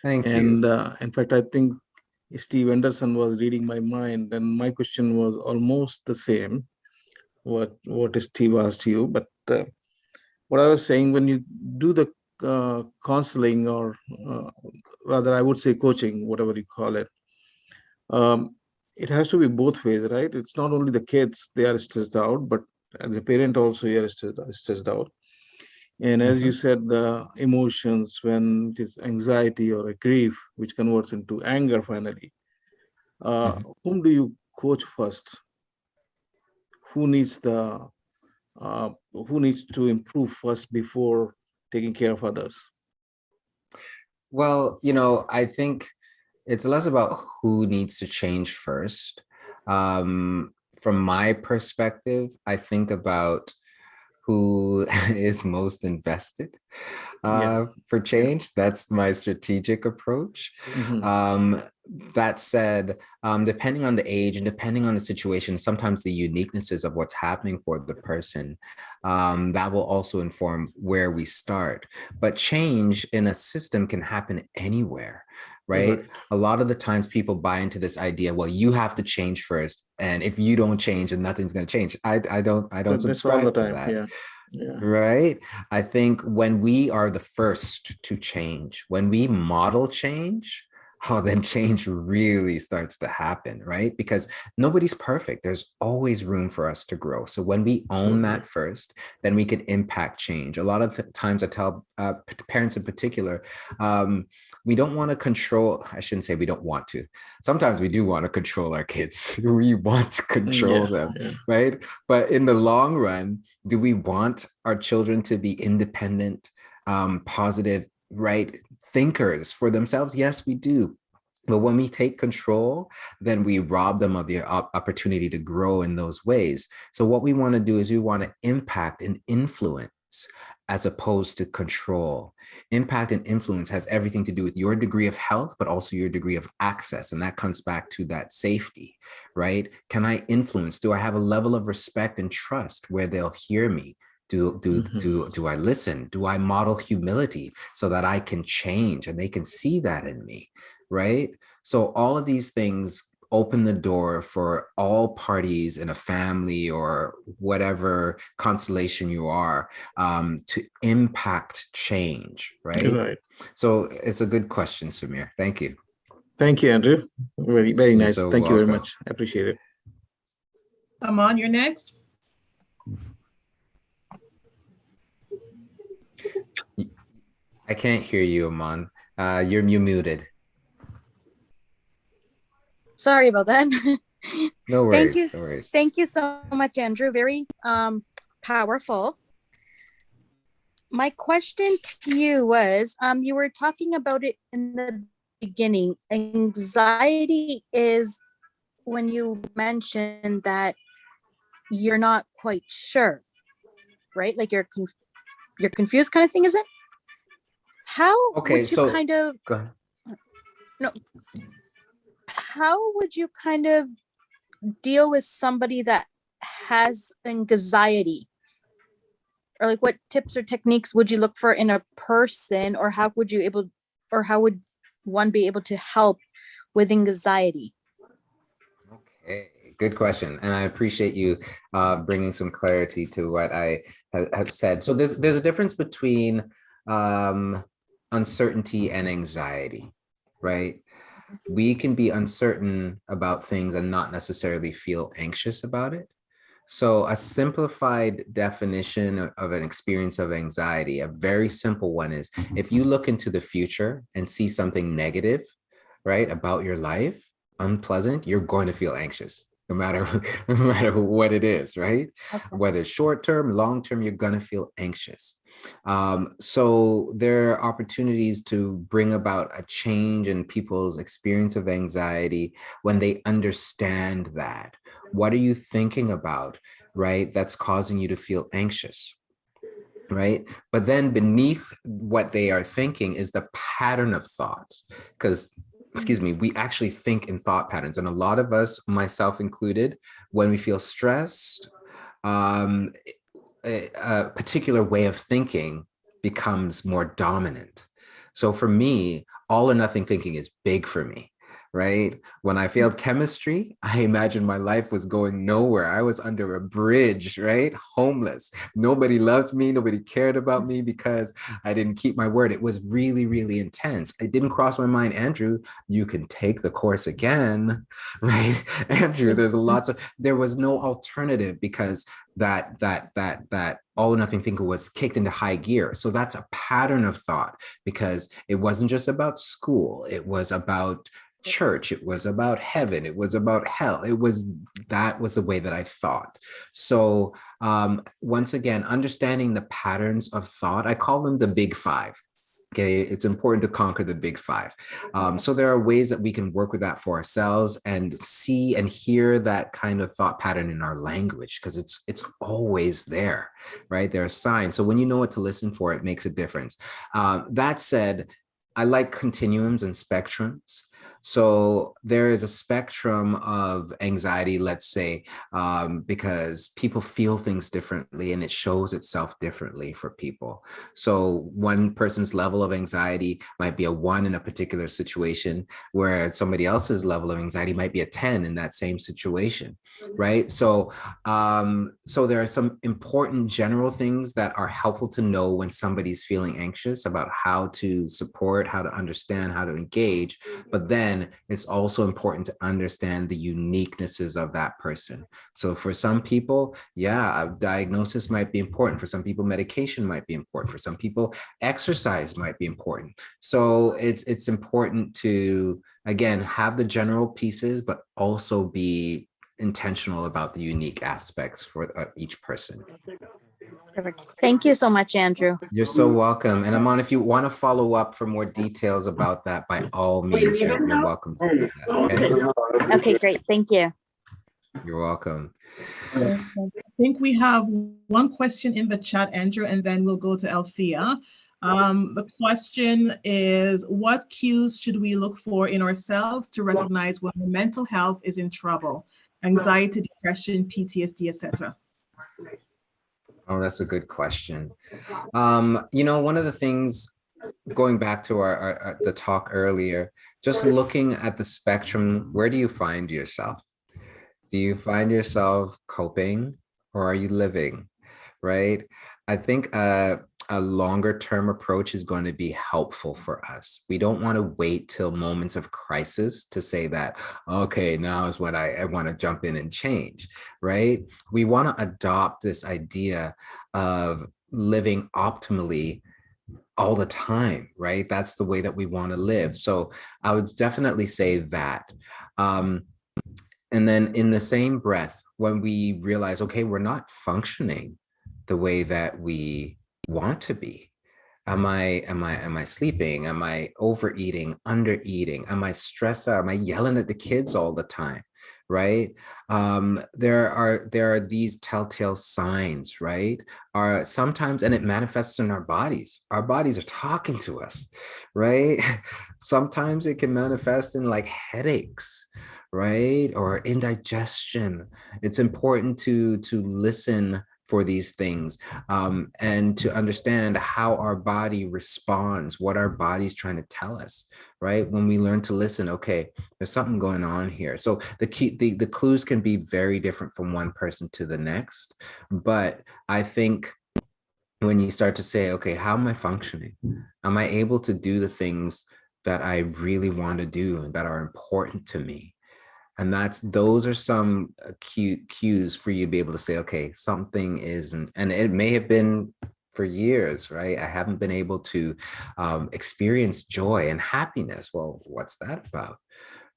Thank you. And in fact, I think Steve Anderson was reading my mind, and my question was almost the same. What Steve asked you, but what I was saying, when you do the counseling, or rather, I would say coaching, whatever you call it, it has to be both ways, right? It's not only the kids, they are stressed out, but as a parent also you are stressed out. And as you said, the emotions, when it is anxiety or a grief, which converts into anger finally, whom do you coach first? Who needs to improve first before taking care of others? Well, I think it's less about who needs to change first. From my perspective, I think about who is most invested for change. That's my strategic approach. That said, depending on the age and depending on the situation, sometimes the uniquenesses of what's happening for the person, that will also inform where we start. But change in a system can happen anywhere, right? A lot of the times people buy into this idea, well, you have to change first, and if you don't change, then nothing's going to change. I don't subscribe to that. Yeah. Right. I think when we are the first to change, when we model change, then change really starts to happen, right? Because nobody's perfect. There's always room for us to grow. So when we own that first, then we can impact change. A lot of times I tell parents in particular, we don't want to control. I shouldn't say we don't want to. Sometimes we do want to control our kids. We want to control them, right? But in the long run, do we want our children to be independent, positive, right, thinkers for themselves? Yes, we do. But when we take control, then we rob them of the opportunity to grow in those ways. So what we want to do is we want to impact and influence as opposed to control. Impact and influence has everything to do with your degree of health, but also your degree of access. And that comes back to that safety, right? Can I influence? Do I have a level of respect and trust where they'll hear me? Do I listen? Do I model humility so that I can change and they can see that in me, right? So all of these things open the door for all parties in a family or whatever constellation you are, to impact change, right? So it's a good question, Samir. Thank you. Thank you, Andrew. Very, very nice. So Thank you very welcome. much. I appreciate it. Aman, you're next. I can't hear you, Aman. You're muted. Sorry about that. No worries. Thank you. No worries. Thank you so much, Andrew. Very powerful. My question to you was, you were talking about it in the beginning. Anxiety is when you mentioned that you're not quite sure, right? Like you're confused kind of thing, is it? How would you kind of, go ahead. No, how would you kind of deal with somebody that has anxiety? Or like what tips or techniques would you look for in a person, or how would one be able to help with anxiety? Okay, good question. And I appreciate you bringing some clarity to what I have said. So there's a difference between uncertainty and anxiety, right? We can be uncertain about things and not necessarily feel anxious about it. So a simplified definition of an experience of anxiety, a very simple one is if you look into the future and see something negative, right, about your life, unpleasant, you're going to feel anxious. No matter, no matter what it is, right? Okay. Whether it's short term, long term, you're going to feel anxious. So there are opportunities to bring about a change in people's experience of anxiety when they understand that. What are you thinking about, right? That's causing you to feel anxious, right? But then beneath what they are thinking is the pattern of thought, because excuse me, we actually think in thought patterns. And a lot of us, myself included, when we feel stressed, a particular way of thinking becomes more dominant. So for me, all or nothing thinking is big for me, right? When I failed chemistry, I imagined my life was going nowhere. I was under a bridge, right? Homeless. Nobody loved me. Nobody cared about me because I didn't keep my word. It was really, really intense. It didn't cross my mind, Andrew, you can take the course again, right? Andrew, there was no alternative because that all or nothing thinker was kicked into high gear. So that's a pattern of thought because it wasn't just about school. It was about church. It was about heaven. It was about hell. That was the way that I thought. So once again, understanding the patterns of thought, I call them the big five. Okay, it's important to conquer the big five. So there are ways that we can work with that for ourselves and see and hear that kind of thought pattern in our language because it's always there, right? There are signs. So when you know what to listen for, it makes a difference. That said, I like continuums and spectrums. So there is a spectrum of anxiety, let's say, because people feel things differently and it shows itself differently for people. So one person's level of anxiety might be a 1 in a particular situation, where somebody else's level of anxiety might be a 10 in that same situation, right? So there are some important general things that are helpful to know when somebody's feeling anxious about how to support, how to understand, how to engage. But then it's also important to understand the uniquenesses of that person. So for some people, yeah, a diagnosis might be important. For some people, medication might be important. For some people, exercise might be important. So it's important to, again, have the general pieces, but also be intentional about the unique aspects for each person. Perfect. Thank you so much, Andrew. You're so welcome. And Amon, if you want to follow up for more details about that, by all means, you're welcome to do that. Okay? Okay, great. Thank you. You're welcome. I think we have one question in the chat, Andrew, and then we'll go to Alethia. The question is, what cues should we look for in ourselves to recognize when the mental health is in trouble? Anxiety, depression, PTSD, etc. Oh, that's a good question. One of the things, going back to the talk earlier, just looking at the spectrum, where do you find yourself? Do you find yourself coping or are you living, right? I think a longer term approach is going to be helpful for us. We don't want to wait till moments of crisis to say that, okay, now is when I want to jump in and change, right? We want to adopt this idea of living optimally all the time, right? That's the way that we want to live. So I would definitely say that. And then in the same breath, when we realize, okay, we're not functioning the way that we want to be. Am I sleeping? Am I overeating, undereating? Am I stressed out? Am I yelling at the kids all the time? Right? There are these telltale signs, right? Are sometimes, and it manifests in our bodies. Our bodies are talking to us, right? Sometimes it can manifest in like headaches, right? Or indigestion. It's important to listen for these things and to understand how our body responds, what our body's trying to tell us, right? When we learn to listen, okay, there's something going on here. So the clues can be very different from one person to the next. But I think when you start to say, okay, how am I functioning? Am I able to do the things that I really want to do and that are important to me? And those are some cues for you to be able to say, okay, something isn't, and it may have been for years, right? I haven't been able to experience joy and happiness. Well, what's that about,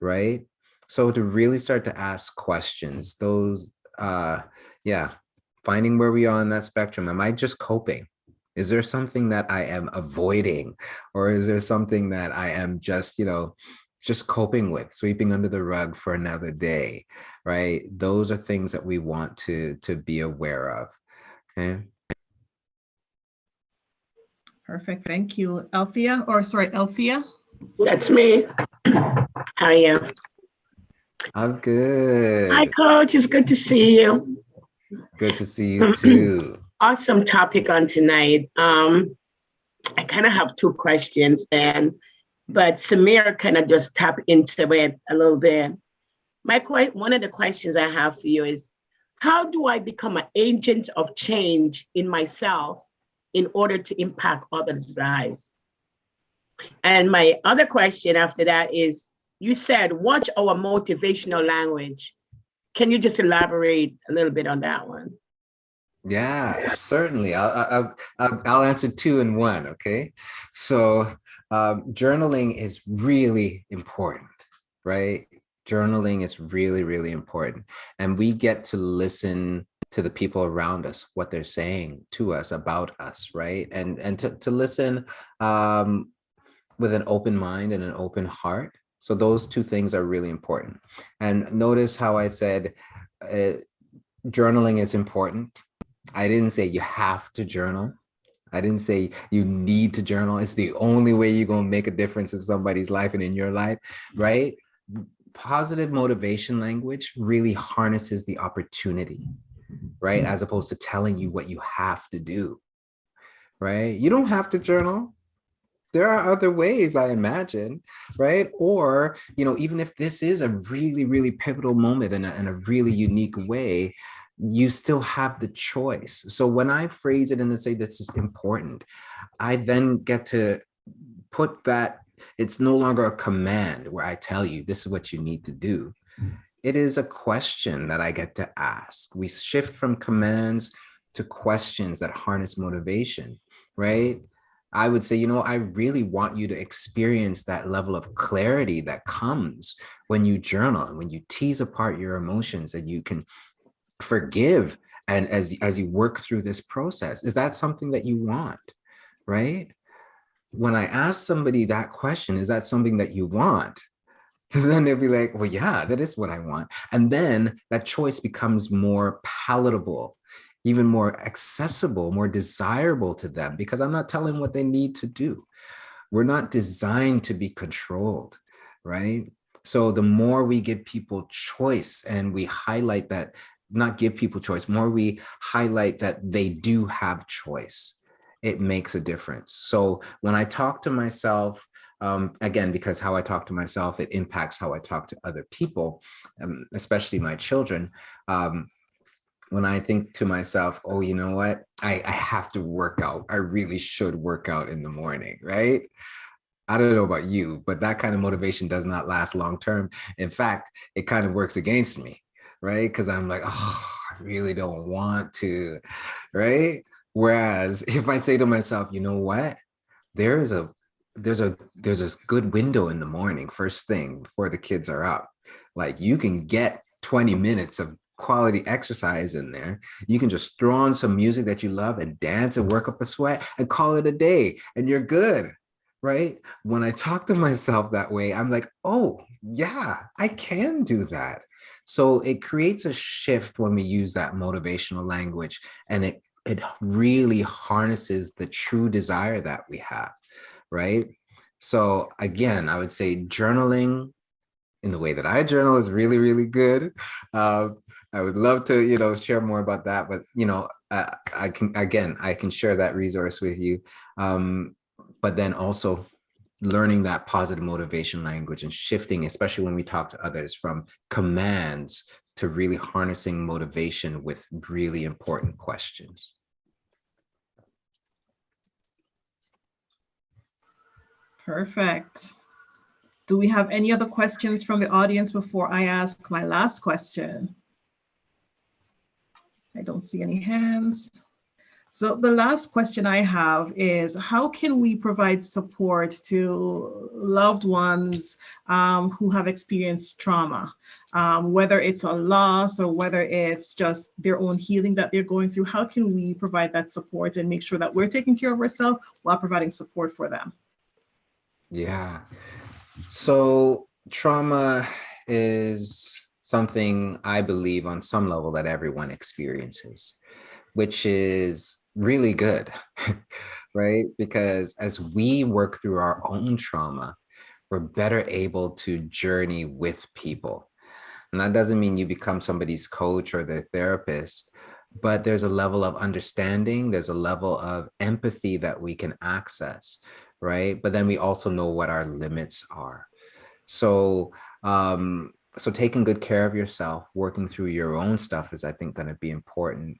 right? So to really start to ask questions, those, finding where we are on that spectrum. Am I just coping? Is there something that I am avoiding? Or is there something that I am just, just coping with, sweeping under the rug for another day, right? Those are things that we want to be aware of, okay? Perfect, thank you. Alethia? That's me. How are you? I'm good. Hi, Coach. It's good to see you. Good to see you too. Awesome topic on tonight. I kind of have two questions, but Samir kind of just tapped into it a little bit. One of the questions I have for you is, how do I become an agent of change in myself in order to impact others' lives? And my other question after that is, you said, watch our motivational language. Can you just elaborate a little bit on that one? Yeah, certainly. I'll answer two in one, okay? So journaling is really important, right? Journaling is really, really important. And we get to listen to the people around us, what they're saying to us about us, right? And to listen with an open mind and an open heart. So those two things are really important. And notice how I said journaling is important. I didn't say you have to journal. I didn't say you need to journal. It's the only way you're going to make a difference in somebody's life and in your life, right? Positive motivation language really harnesses the opportunity, right? As opposed to telling you what you have to do, right? You don't have to journal. There are other ways, I imagine, right? Or, even if this is a really, really pivotal moment in a really unique way, you still have the choice. So when I phrase it and say this is important, I then get to put that, it's no longer a command where I tell you this is what you need to do. It is a question that I get to ask. We shift from commands to questions that harness motivation, right? I would say, I really want you to experience that level of clarity that comes when you journal and when you tease apart your emotions, and you can forgive. And as you work through this process, is that something that you want, right? When I ask somebody that question, is that something that you want? Then they'll be like, well, yeah, that is what I want. And then that choice becomes more palatable, even more accessible, more desirable to them, because I'm not telling what they need to do. We're not designed to be controlled, right? So the more we give people choice and we highlight that, not give people choice, more we highlight that they do have choice, it makes a difference. So when I talk to myself, again, because how I talk to myself, it impacts how I talk to other people, especially my children. When I think to myself, oh, you know what, I have to work out. I really should work out in the morning, right? I don't know about you, but that kind of motivation does not last long term. In fact, it kind of works against me, right? Because I'm like, oh, I really don't want to, right? Whereas if I say to myself, you know what, there's a good window in the morning, first thing before the kids are up. Like you can get 20 minutes of quality exercise in there. You can just throw on some music that you love and dance and work up a sweat and call it a day, and you're good, right? When I talk to myself that way, I'm like, oh yeah, I can do that. So it creates a shift when we use that motivational language, and it really harnesses the true desire that we have, right? So again, I would say journaling in the way that I journal is really, really good. I would love to, share more about that, but I can share that resource with you. But then also learning that positive motivation language and shifting, especially when we talk to others, from commands to really harnessing motivation with really important questions. Perfect. Do we have any other questions from the audience before I ask my last question? I don't see any hands. So the last question I have is, how can we provide support to loved ones who have experienced trauma, whether it's a loss or whether it's just their own healing that they're going through? How can we provide that support and make sure that we're taking care of ourselves while providing support for them? Yeah. So trauma is something I believe on some level that everyone experiences, which is really good, right? Because as we work through our own trauma, we're better able to journey with people. And that doesn't mean you become somebody's coach or their therapist, but there's a level of understanding, there's a level of empathy that we can access, right? But then we also know what our limits are. So, so taking good care of yourself, working through your own stuff is, I think, going to be important.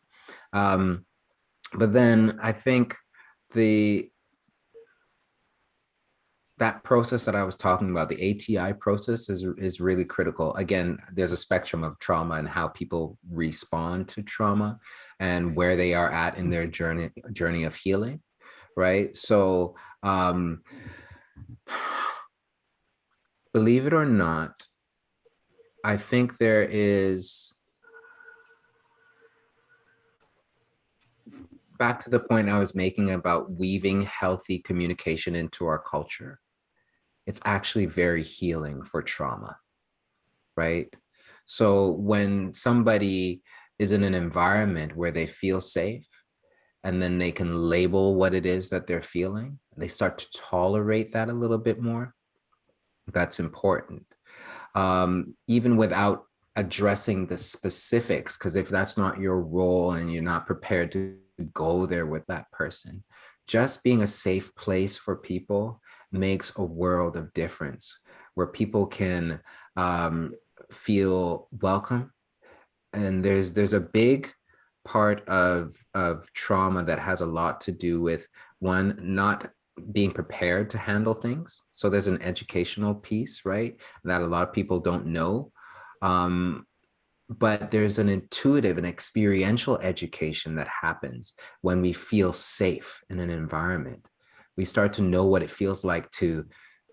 But then I think that process that I was talking about, the ATI process, is really critical. Again, there's a spectrum of trauma and how people respond to trauma and where they are at in their journey of healing, right? So believe it or not, I think there is, back to the point I was making about weaving healthy communication into our culture, it's actually very healing for trauma, right? So when somebody is in an environment where they feel safe, and then they can label what it is that they're feeling, they start to tolerate that a little bit more, that's important. Even without addressing the specifics, because if that's not your role and you're not prepared to go there with that person, just being a safe place for people makes a world of difference, where people can feel welcome. And there's a big part of trauma that has a lot to do with, one, not being prepared to handle things. So there's an educational piece, right, that a lot of people don't know. But there's an intuitive and experiential education that happens when we feel safe in an environment. We start to know what it feels like to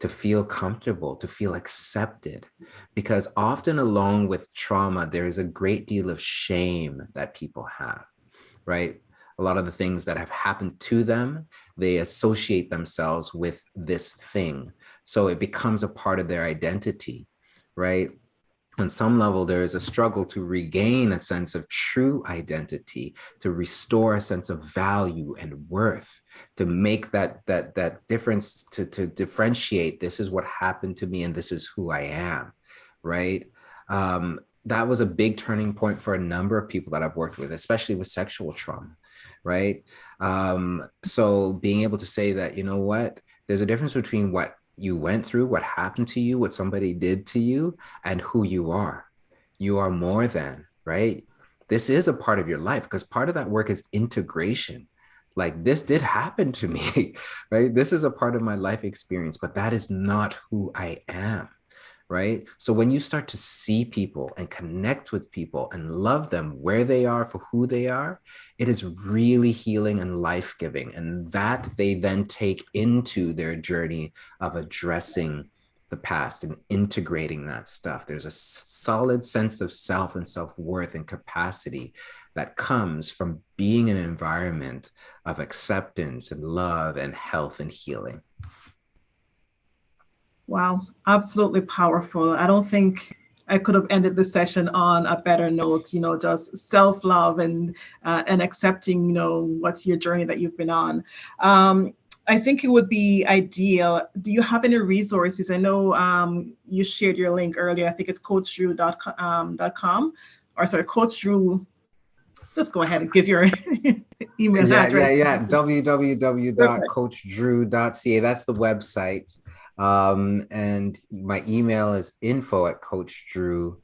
feel comfortable, to feel accepted, because often along with trauma, there is a great deal of shame that people have, right? A lot of the things that have happened to them, they associate themselves with this thing. So it becomes a part of their identity, right? On some level, there is a struggle to regain a sense of true identity, to restore a sense of value and worth, to make that difference, to differentiate, this is what happened to me and this is who I am, right? That was a big turning point for a number of people that I've worked with, especially with sexual trauma, right? So being able to say that, you know what, there's a difference between what you went through, what happened to you, what somebody did to you, and who you are. You are more than, right? This is a part of your life, because part of that work is integration. Like, this did happen to me, right? This is a part of my life experience, but that is not who I am, right? So when you start to see people and connect with people and love them where they are for who they are, it is really healing and life-giving. And that they then take into their journey of addressing the past and integrating that stuff. There's a solid sense of self and self-worth and capacity that comes from being in an environment of acceptance and love and health and healing. Wow, absolutely powerful. I don't think I could have ended the session on a better note, just self-love and accepting, what's your journey that you've been on. I think it would be ideal. Do you have any resources? I know you shared your link earlier. I think it's coachdrew.com, or sorry, Coach Drew. Just go ahead and give your email address. Yeah. www.coachdrew.ca. That's the website. And my email is info@coachdrew.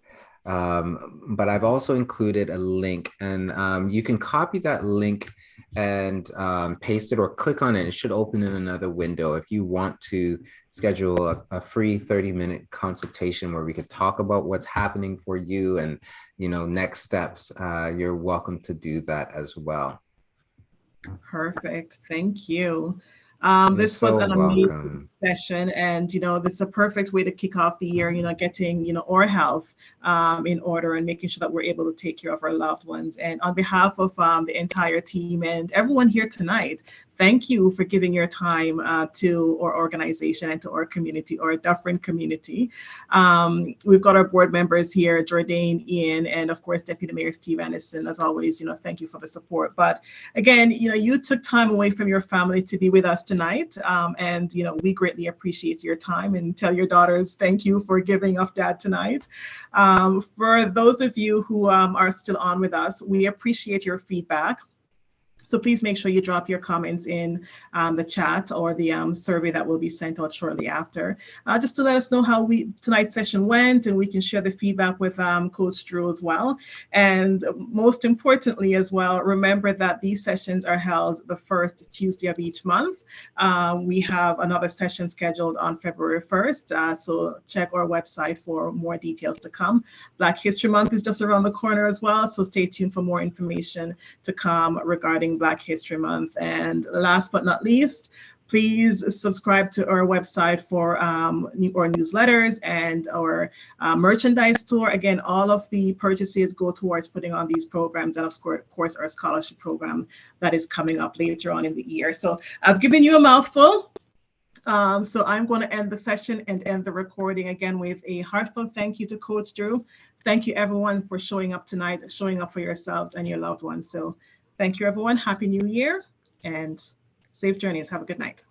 But I've also included a link, and you can copy that link and paste it or click on it. It should open in another window. If you want to schedule a free 30-minute consultation where we could talk about what's happening for you and, you know, next steps, you're welcome to do that as well. Perfect. Thank you. You're This was so an amazing welcome. session, and you know, this is a perfect way to kick off the year, you know, getting, you know, our health in order and making sure that we're able to take care of our loved ones. And on behalf of the entire team and everyone here tonight, thank you for giving your time to our organization and to our community, our Dufferin community. We've got our board members here, Jordan, Ian, and of course, Deputy Mayor Steve Anderson. As always, you know, thank you for the support. But again, you know, you took time away from your family to be with us tonight. And, you know, we greatly appreciate your time, and tell your daughters, thank you for giving up Dad tonight. For those of you who are still on with us, we appreciate your feedback. So please make sure you drop your comments in the chat or the survey that will be sent out shortly after, just to let us know how tonight's session went, and we can share the feedback with Coach Drew as well. And most importantly as well, remember that these sessions are held the first Tuesday of each month. We have another session scheduled on February 1st, so check our website for more details to come. Black History Month is just around the corner as well, so stay tuned for more information to come regarding Black History Month. And last but not least, please subscribe to our website for our newsletters and our merchandise store. Again, all of the purchases go towards putting on these programs, and of course our scholarship program that is coming up later on in the year. So I've given you a mouthful. So I'm going to end the session and end the recording again with a heartfelt thank you to Coach Drew. Thank you everyone for showing up tonight, showing up for yourselves and your loved ones. So thank you everyone. Happy New Year and safe journeys. Have a good night.